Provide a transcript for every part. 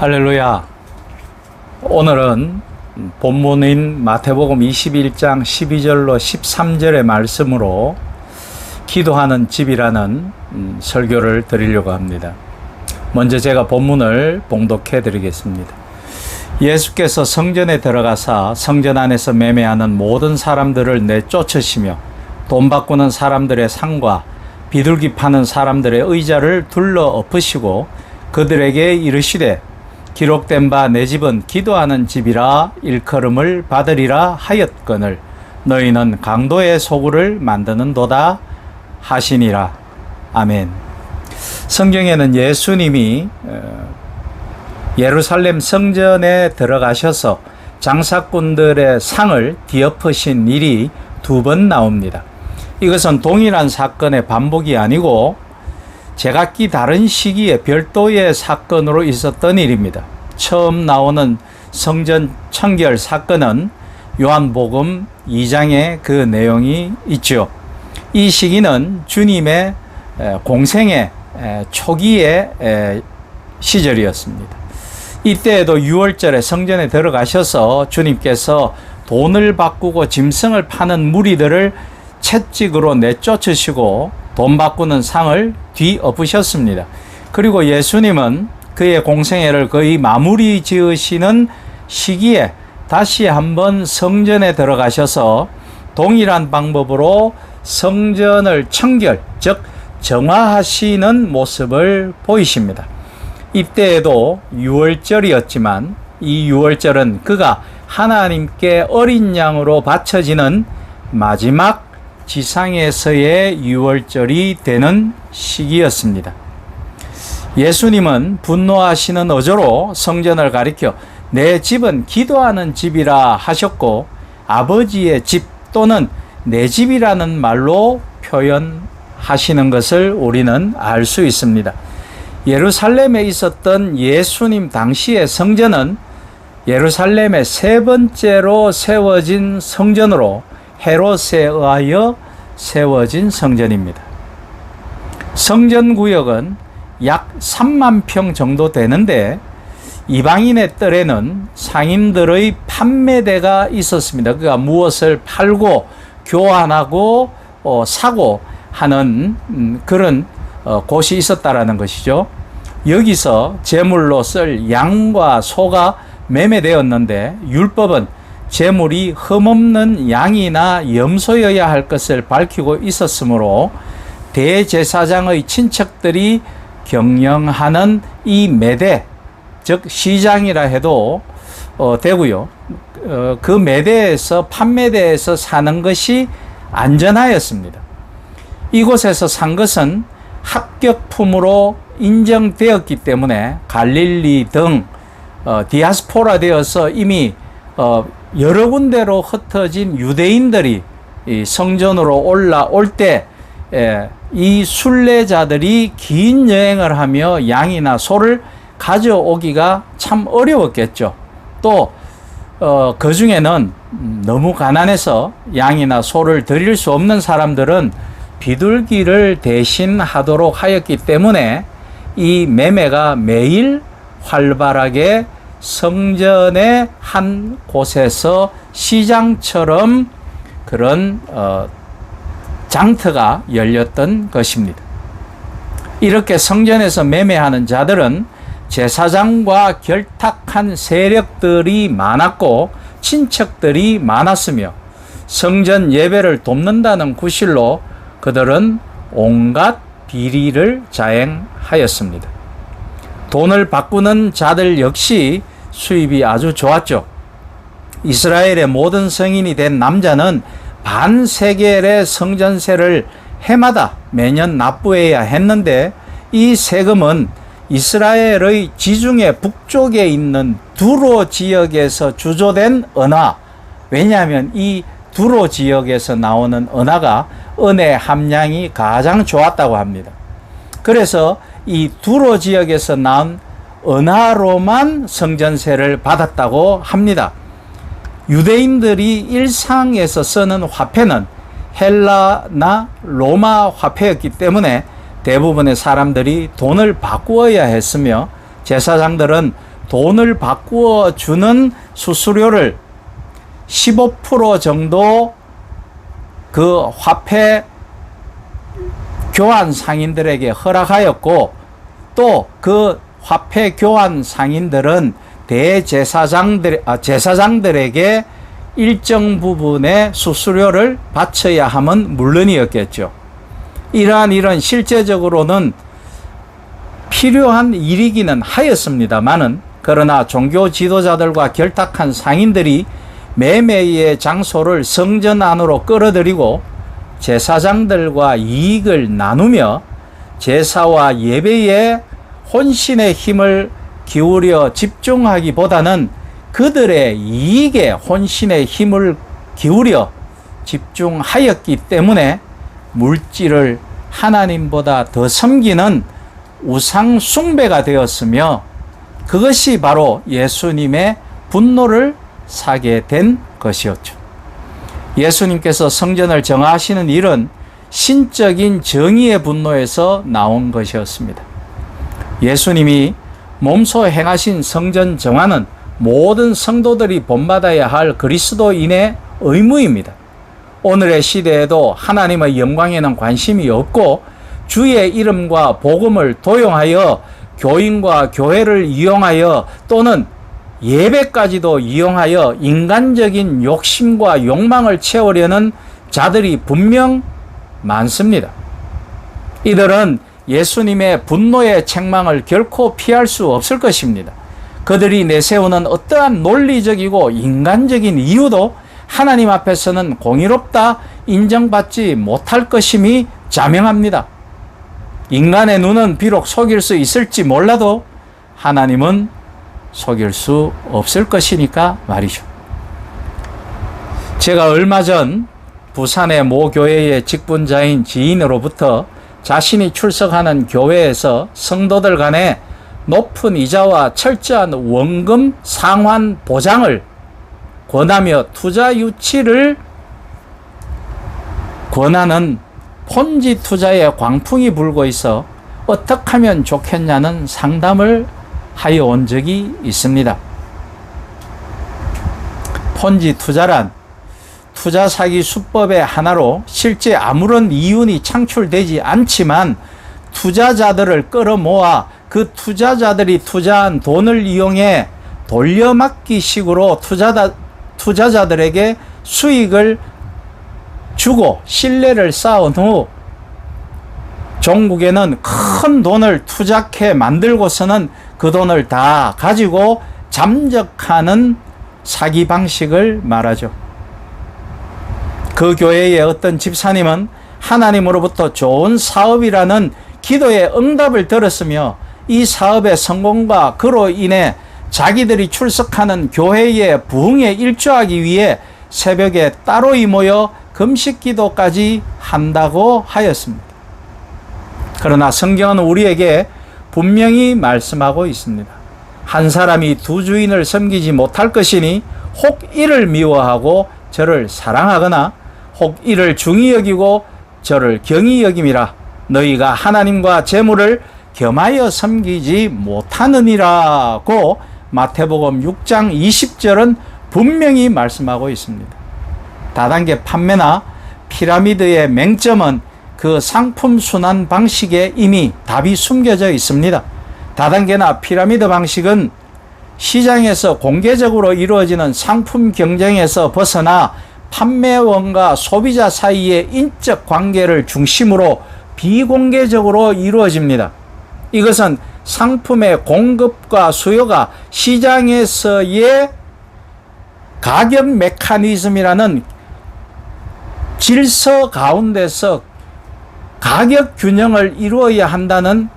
할렐루야. 오늘은 본문인 마태복음 21장 12절로 13절의 말씀으로 기도하는 집이라는 설교를 드리려고 합니다. 먼저 제가 본문을 봉독해 드리겠습니다. 예수께서 성전에 들어가사 성전 안에서 매매하는 모든 사람들을 내쫓으시며 돈 바꾸는 사람들의 상과 비둘기 파는 사람들의 의자를 둘러 엎으시고 그들에게 이르시되 기록된 바 내 집은 기도하는 집이라 일컬음을 받으리라 하였거늘 너희는 강도의 소굴을 만드는도다 하시니라. 아멘. 성경에는 예수님이 예루살렘 성전에 들어가셔서 장사꾼들의 상을 뒤엎으신 일이 2번 나옵니다. 이것은 동일한 사건의 반복이 아니고 제각기 다른 시기에 별도의 사건으로 있었던 일입니다. 처음 나오는 성전 청결 사건은 요한복음 2장에 그 내용이 있죠. 이 시기는 주님의 공생의 초기의 시절이었습니다. 이때에도 6월절에 성전에 들어가셔서 주님께서 돈을 바꾸고 짐승을 파는 무리들을 채찍으로 내쫓으시고 돈 바꾸는 상을 뒤엎으셨습니다. 그리고 예수님은 그의 공생애를 거의 마무리 지으시는 시기에 다시 한번 성전에 들어가셔서 동일한 방법으로 성전을 청결, 즉 정화하시는 모습을 보이십니다. 이때에도 6월절이었지만 이 6월절은 그가 하나님께 어린 양으로 바쳐지는 마지막 지상에서의 6월절이 되는 시기였습니다. 예수님은 분노하시는 어조로 성전을 가리켜 내 집은 기도하는 집이라 하셨고 아버지의 집 또는 내 집이라는 말로 표현하시는 것을 우리는 알 수 있습니다. 예루살렘에 있었던 예수님 당시의 성전은 예루살렘의 3번째로 세워진 성전으로 헤롯에 의하여 세워진 성전입니다. 성전구역은 약 3만 평 정도 되는데 이방인의 뜰에는 상인들의 판매대가 있었습니다. 그가 무엇을 팔고 교환하고 사고 하는 그런 곳이 있었다라는 것이죠. 여기서 제물로 쓸 양과 소가 매매되었는데 율법은 제물이 흠없는 양이나 염소여야 할 것을 밝히고 있었으므로 대제사장의 친척들이 경영하는 이 매대, 즉 시장이라 해도 되고요. 그 매대에서 판매대에서 사는 것이 안전하였습니다. 이곳에서 산 것은 합격품으로 인정되었기 때문에 갈릴리 등 디아스포라 되어서 이미 여러 군데로 흩어진 유대인들이 이 성전으로 올라올 때 이 순례자들이 긴 여행을 하며 양이나 소를 가져오기가 참 어려웠겠죠. 또 그 중에는 너무 가난해서 양이나 소를 드릴 수 없는 사람들은 비둘기를 대신하도록 하였기 때문에 이 매매가 매일 활발하게 성전의 한 곳에서 시장처럼 그런 장터가 열렸던 것입니다. 이렇게 성전에서 매매하는 자들은 제사장과 결탁한 세력들이 많았고 친척들이 많았으며 성전 예배를 돕는다는 구실로 그들은 온갖 비리를 자행하였습니다. 돈을 바꾸는 자들 역시 수입이 아주 좋았죠. 이스라엘의 모든 성인이 된 남자는 반세겔의 성전세를 해마다 매년 납부해야 했는데 이 세금은 이스라엘의 지중해 북쪽에 있는 두로 지역에서 주조된 은화, 왜냐하면 이 두로 지역에서 나오는 은화가 은의 함량이 가장 좋았다고 합니다. 그래서 이 두로 지역에서 나온 은화로만 성전세를 받았다고 합니다. 유대인들이 일상에서 쓰는 화폐는 헬라나 로마 화폐였기 때문에 대부분의 사람들이 돈을 바꾸어야 했으며 제사장들은 돈을 바꾸어 주는 수수료를 15% 정도 그 화폐 교환 상인들에게 허락하였고, 또 그 화폐 교환 상인들은 제사장들에게 일정 부분의 수수료를 바쳐야 함은 물론이었겠죠. 이런 실제적으로는 필요한 일이기는 하였습니다마는, 그러나 종교 지도자들과 결탁한 상인들이 매매의 장소를 성전 안으로 끌어들이고 제사장들과 이익을 나누며 제사와 예배에 혼신의 힘을 기울여 집중하기보다는 그들의 이익에 혼신의 힘을 기울여 집중하였기 때문에 물질을 하나님보다 더 섬기는 우상 숭배가 되었으며, 그것이 바로 예수님의 분노를 사게 된 것이었죠. 예수님께서 성전을 정하시는 일은 신적인 정의의 분노에서 나온 것이었습니다. 예수님이 몸소 행하신 성전 정화는 모든 성도들이 본받아야 할 그리스도인의 의무입니다. 오늘의 시대에도 하나님의 영광에는 관심이 없고 주의 이름과 복음을 도용하여 교인과 교회를 이용하여 또는 예배까지도 이용하여 인간적인 욕심과 욕망을 채우려는 자들이 분명 많습니다. 이들은 예수님의 분노의 책망을 결코 피할 수 없을 것입니다. 그들이 내세우는 어떠한 논리적이고 인간적인 이유도 하나님 앞에서는 공의롭다 인정받지 못할 것임이 자명합니다. 인간의 눈은 비록 속일 수 있을지 몰라도 하나님은 속일 수 없을 것이니까 말이죠. 제가 얼마 전 부산의 모 교회의 직분자인 지인으로부터 자신이 출석하는 교회에서 성도들 간에 높은 이자와 철저한 원금 상환 보장을 권하며 투자 유치를 권하는 폰지 투자에 광풍이 불고 있어 어떻게 하면 좋겠냐는 상담을 하여 온 적이 있습니다. 폰지 투자란 투자 사기 수법의 하나로 실제 아무런 이윤이 창출되지 않지만 투자자들을 끌어모아 그 투자자들이 투자한 돈을 이용해 돌려막기 식으로 투자자들에게 수익을 주고 신뢰를 쌓은 후 종국에는 큰 돈을 투자해 만들고서는 그 돈을 다 가지고 잠적하는 사기 방식을 말하죠. 그 교회의 어떤 집사님은 하나님으로부터 좋은 사업이라는 기도의 응답을 들었으며 이 사업의 성공과 그로 인해 자기들이 출석하는 교회의 부흥에 일조하기 위해 새벽에 따로이 모여 금식 기도까지 한다고 하였습니다. 그러나 성경은 우리에게 분명히 말씀하고 있습니다. 한 사람이 두 주인을 섬기지 못할 것이니 혹 이를 미워하고 저를 사랑하거나 혹 이를 중히 여기고 저를 경히 여김이라. 너희가 하나님과 재물을 겸하여 섬기지 못하느니라고 마태복음 6장 20절은 분명히 말씀하고 있습니다. 다단계 판매나 피라미드의 맹점은 그 상품 순환 방식에 이미 답이 숨겨져 있습니다. 다단계나 피라미드 방식은 시장에서 공개적으로 이루어지는 상품 경쟁에서 벗어나 판매원과 소비자 사이의 인적 관계를 중심으로 비공개적으로 이루어집니다. 이것은 상품의 공급과 수요가 시장에서의 가격 메커니즘이라는 질서 가운데서 가격 균형을 이루어야 한다는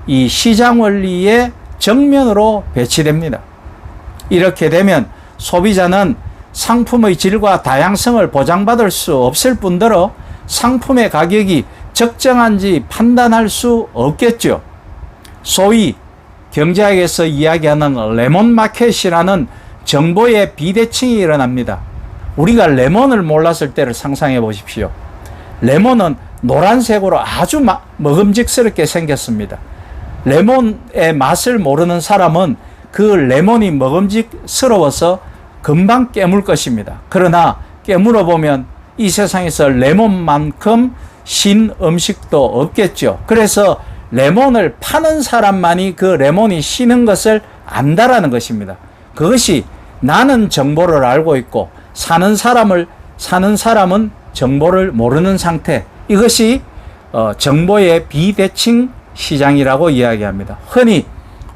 이 시장 원리의 정면으로 배치됩니다. 이렇게 되면 소비자는 상품의 질과 다양성을 보장받을 수 없을 뿐더러 상품의 가격이 적정한지 판단할 수 없겠죠. 소위 경제학에서 이야기하는 레몬 마켓이라는 정보의 비대칭이 일어납니다. 우리가 레몬을 몰랐을 때를 상상해 보십시오. 레몬은 노란색으로 아주 먹음직스럽게 생겼습니다. 레몬의 맛을 모르는 사람은 그 레몬이 먹음직스러워서 금방 깨물 것입니다. 그러나 깨물어 보면 이 세상에서 레몬만큼 신 음식도 없겠죠. 그래서 레몬을 파는 사람만이 그 레몬이 시는 것을 안다라는 것입니다. 그것이 나는 정보를 알고 있고 사는 사람은 정보를 모르는 상태. 이것이 정보의 비대칭 시장이라고 이야기합니다. 흔히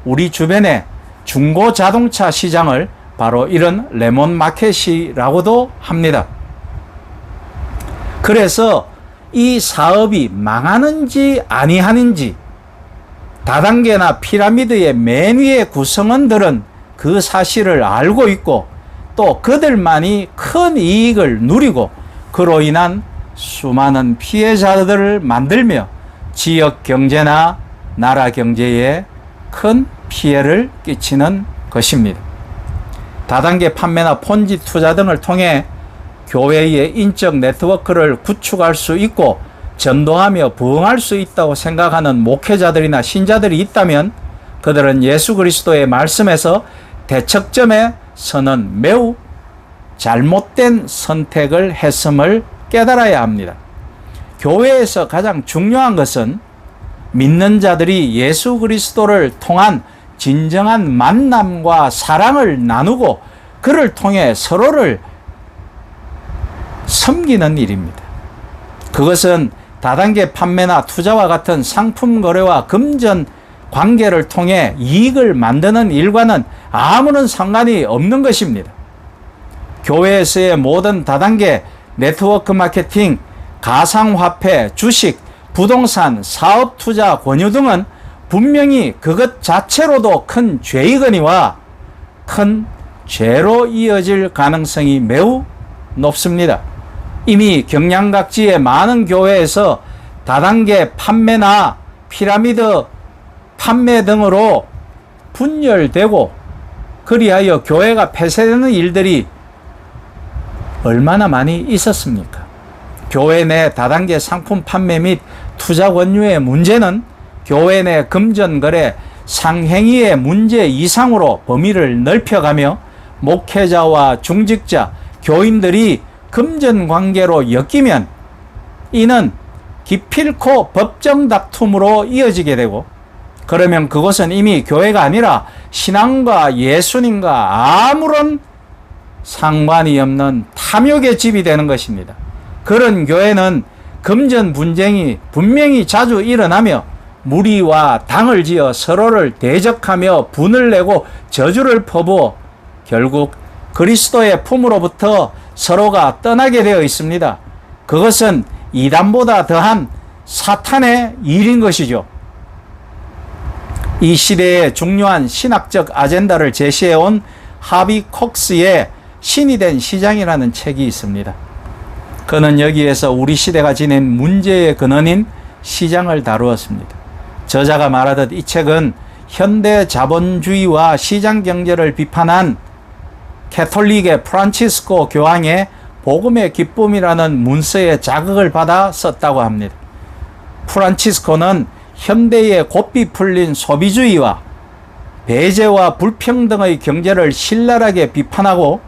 우리 주변의 중고 자동차 시장을 바로 이런 레몬 마켓이라고도 합니다. 그래서 이 사업이 망하는지 아니하는지 다단계나 피라미드의 맨 위의 구성원들은 그 사실을 알고 있고 또 그들만이 큰 이익을 누리고 그로 인한 수많은 피해자들을 만들며 지역 경제나 나라 경제에 큰 피해를 끼치는 것입니다. 다단계 판매나 폰지 투자 등을 통해 교회의 인적 네트워크를 구축할 수 있고 전도하며 부흥할 수 있다고 생각하는 목회자들이나 신자들이 있다면 그들은 예수 그리스도의 말씀에서 대척점에 서는 매우 잘못된 선택을 했음을 깨달아야 합니다. 교회에서 가장 중요한 것은 믿는 자들이 예수 그리스도를 통한 진정한 만남과 사랑을 나누고 그를 통해 서로를 섬기는 일입니다. 그것은 다단계 판매나 투자와 같은 상품 거래와 금전 관계를 통해 이익을 만드는 일과는 아무런 상관이 없는 것입니다. 교회에서의 모든 다단계 네트워크 마케팅, 가상화폐, 주식, 부동산, 사업 투자 권유 등은 분명히 그것 자체로도 큰 죄이거니와 큰 죄로 이어질 가능성이 매우 높습니다. 이미 경량각지의 많은 교회에서 다단계 판매나 피라미드 판매 등으로 분열되고 그리하여 교회가 폐쇄되는 일들이 얼마나 많이 있었습니까? 교회 내 다단계 상품 판매 및 투자 권유의 문제는 교회 내 금전거래 상행위의 문제 이상으로 범위를 넓혀가며 목회자와 중직자, 교인들이 금전관계로 엮이면 이는 기필코 법정 다툼으로 이어지게 되고 그러면 그것은 이미 교회가 아니라 신앙과 예수님과 아무런 상관이 없는 탐욕의 집이 되는 것입니다. 그런 교회는 금전 분쟁이 분명히 자주 일어나며 무리와 당을 지어 서로를 대적하며 분을 내고 저주를 퍼부어 결국 그리스도의 품으로부터 서로가 떠나게 되어 있습니다. 그것은 이단보다 더한 사탄의 일인 것이죠. 이 시대의 중요한 신학적 아젠다를 제시해온 하비 콕스의 신이 된 시장이라는 책이 있습니다. 그는 여기에서 우리 시대가 지닌 문제의 근원인 시장을 다루었습니다. 저자가 말하듯 이 책은 현대 자본주의와 시장 경제를 비판한 캐톨릭의 프란치스코 교황의 복음의 기쁨이라는 문서의 자극을 받아 썼다고 합니다. 프란치스코는 현대의 고삐 풀린 소비주의와 배제와 불평등의 경제를 신랄하게 비판하고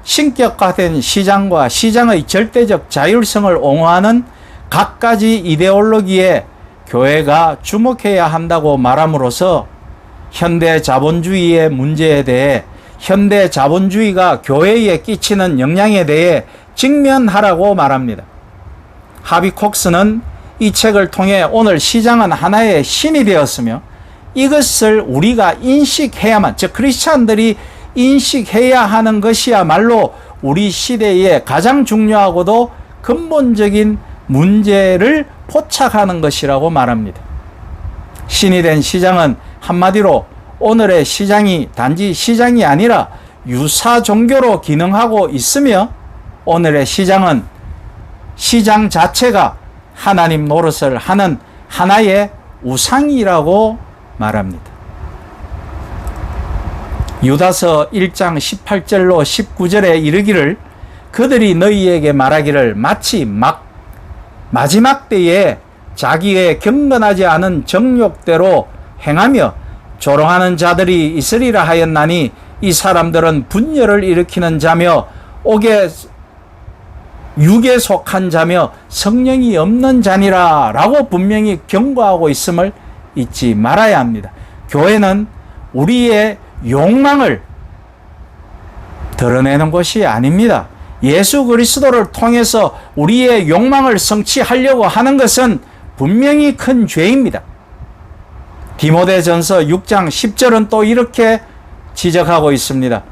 신격화된 시장과 시장의 절대적 자율성을 옹호하는 갖가지 이데올로기에 교회가 주목해야 한다고 말함으로써 현대 자본주의의 문제에 대해 현대 자본주의가 교회에 끼치는 영향에 대해 직면하라고 말합니다. 하비 콕스는 이 책을 통해 오늘 시장은 하나의 신이 되었으며 이것을 우리가 인식해야만, 즉 크리스찬들이 인식해야 하는 것이야말로 우리 시대의 가장 중요하고도 근본적인 문제를 포착하는 것이라고 말합니다. 신이 된 시장은 한마디로 오늘의 시장이 단지 시장이 아니라 유사 종교로 기능하고 있으며 오늘의 시장은 시장 자체가 하나님 노릇을 하는 하나의 우상이라고 말합니다. 유다서 1장 18절로 19절에 이르기를 그들이 너희에게 말하기를 마치 마지막 때에 자기의 경건하지 않은 정욕대로 행하며 조롱하는 자들이 있으리라 하였나니 이 사람들은 분열을 일으키는 자며 육에 속한 자며 성령이 없는 자니라 라고 분명히 경고하고 있음을 잊지 말아야 합니다. 교회는 우리의 욕망을 드러내는 것이 아닙니다. 예수 그리스도를 통해서 우리의 욕망을 성취하려고 하는 것은 분명히 큰 죄입니다. 디모데전서 6장 10절은 또 이렇게 지적하고 있습니다.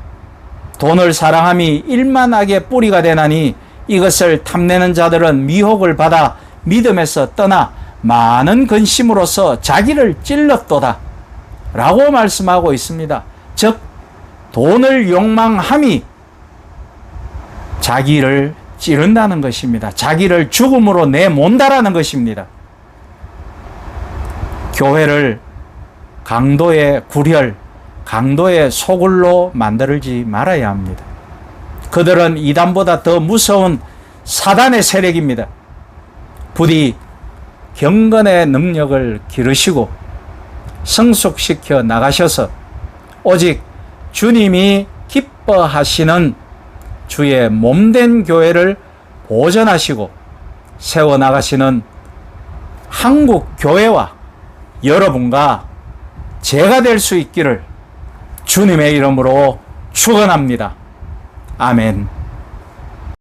돈을 사랑함이 일만하게 뿌리가 되나니 이것을 탐내는 자들은 미혹을 받아 믿음에서 떠나 많은 근심으로서 자기를 찔렀도다 라고 말씀하고 있습니다. 즉 돈을 욕망함이 자기를 찌른다는 것입니다. 자기를 죽음으로 내몬다라는 것입니다. 교회를 강도의 구렬, 강도의 소굴로 만들지 말아야 합니다. 그들은 이단보다 더 무서운 사단의 세력입니다. 부디 경건의 능력을 기르시고 성숙시켜 나가셔서 오직 주님이 기뻐하시는 주의 몸된 교회를 보존하시고 세워나가시는 한국 교회와 여러분과 제가 될 수 있기를 주님의 이름으로 축원합니다. 아멘.